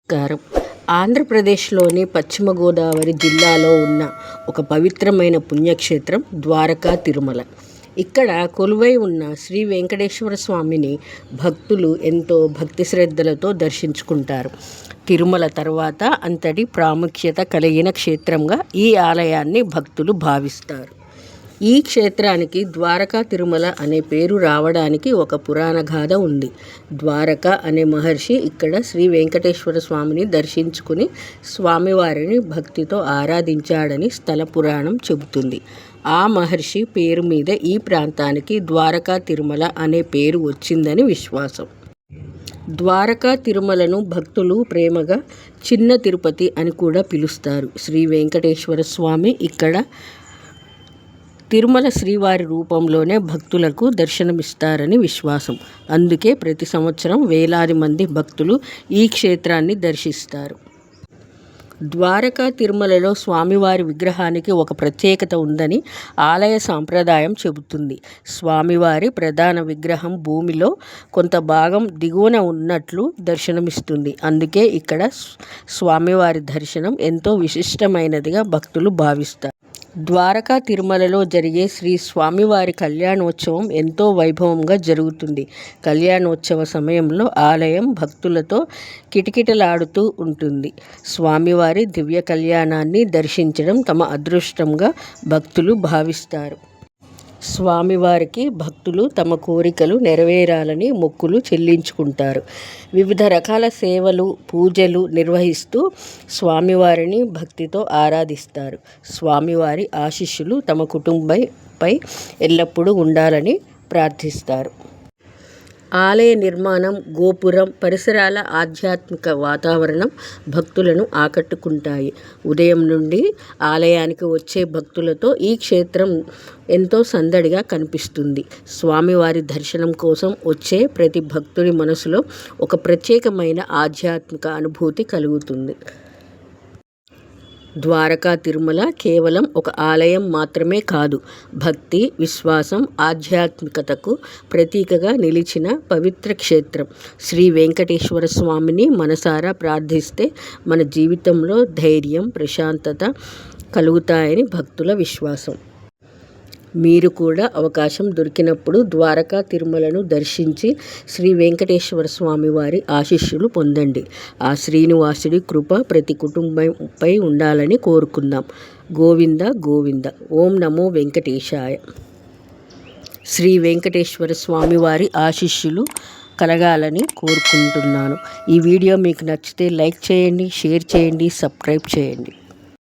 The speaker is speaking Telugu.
నమస్కారం. ఆంధ్రప్రదేశ్లోని పశ్చిమ గోదావరి జిల్లాలో ఉన్న ఒక పవిత్రమైన పుణ్యక్షేత్రం ద్వారకా తిరుమల. ఇక్కడ కొలువై ఉన్న శ్రీ వెంకటేశ్వర స్వామిని భక్తులు ఎంతో భక్తి శ్రద్ధలతో దర్శించుకుంటారు. తిరుమల తర్వాత అంతటి ప్రాముఖ్యత కలిగిన క్షేత్రంగా ఈ ఆలయాన్ని భక్తులు భావిస్తారు. ఈ క్షేత్రానికి ద్వారకా తిరుమల అనే పేరు రావడానికి ఒక పురాణ గాథ ఉంది. ద్వారక అనే మహర్షి ఇక్కడ శ్రీ వెంకటేశ్వర స్వామిని దర్శించుకుని స్వామివారిని భక్తితో ఆరాధించాడని స్థల పురాణం చెబుతుంది. ఆ మహర్షి పేరు మీద ఈ ప్రాంతానికి ద్వారకా తిరుమల అనే పేరు వచ్చిందని విశ్వాసం. ద్వారకా తిరుమలను భక్తులు ప్రేమగా చిన్న తిరుపతి అని కూడా పిలుస్తారు. శ్రీ వెంకటేశ్వర స్వామి ఇక్కడ తిరుమల శ్రీవారి రూపంలోనే భక్తులకు దర్శనమిస్తారని విశ్వాసం. అందుకే ప్రతి సంవత్సరం వేలాది మంది భక్తులు ఈ క్షేత్రాన్ని దర్శిస్తారు. ద్వారకా తిరుమలలో స్వామివారి విగ్రహానికి ఒక ప్రత్యేకత ఉందని ఆలయ సాంప్రదాయం చెబుతుంది. స్వామివారి ప్రధాన విగ్రహం భూమిలో కొంత భాగం దిగువన ఉన్నట్లు దర్శనమిస్తుంది. అందుకే ఇక్కడ స్వామివారి దర్శనం ఎంతో విశిష్టమైనదిగా భక్తులు భావిస్తారు. ద్వారకా తిరుమలలో జరిగే శ్రీ స్వామివారి కళ్యాణోత్సవం ఎంతో వైభవంగా జరుగుతుంది. కళ్యాణోత్సవ సమయంలో ఆలయం భక్తులతో కిటకిటలాడుతూ ఉంటుంది. స్వామివారి దివ్య కళ్యాణాన్ని దర్శించడం తమ అదృష్టంగా భక్తులు భావిస్తారు. స్వామివారికి భక్తులు తమ కోరికలు నెరవేరాలని మొక్కులు చెల్లించుకుంటారు. వివిధ రకాల సేవలు, పూజలు నిర్వహిస్తూ స్వామివారిని భక్తితో ఆరాధిస్తారు. స్వామివారి ఆశీస్సులు తమ కుటుంబంపై ఎల్లప్పుడూ ఉండాలని ప్రార్థిస్తారు. ఆలయ నిర్మాణం, గోపురం, పరిసరాల ఆధ్యాత్మిక వాతావరణం భక్తులను ఆకట్టుకుంటాయి. ఉదయం నుండి ఆలయానికి వచ్చే భక్తులతో ఈ క్షేత్రం ఎంతో సందడిగా కనిపిస్తుంది. స్వామివారి దర్శనం కోసం వచ్చే ప్రతి భక్తుని మనసులో ఒక ప్రత్యేకమైన ఆధ్యాత్మిక అనుభూతి కలుగుతుంది. ద్వారకా తిరుమల కేవలం ఒక ఆలయం మాత్రమే కాదు, భక్తి, విశ్వాసం, ఆధ్యాత్మికతకు ప్రతీకగా నిలిచిన పవిత్ర క్షేత్రం. శ్రీ వెంకటేశ్వర స్వామిని మనసారా ప్రార్థిస్తే మన జీవితంలో ధైర్యం, ప్రశాంతత కలుగుతాయని భక్తుల విశ్వాసం. మీరు కూడా అవకాశం దొరికినప్పుడు ద్వారకా తిరుమలను దర్శించి శ్రీ వెంకటేశ్వర స్వామి వారి ఆశీస్సులు పొందండి. ఆ శ్రీనివాసుడి కృప ప్రతి కుటుంబంపై ఉండాలని కోరుకుందాం. గోవింద గోవింద. ఓం నమో వెంకటేశాయ. శ్రీ వెంకటేశ్వర స్వామి వారి ఆశీస్సులు కలగాలని కోరుకుంటున్నాను. ఈ వీడియో మీకు నచ్చితే లైక్ చేయండి, షేర్ చేయండి, సబ్స్క్రైబ్ చేయండి.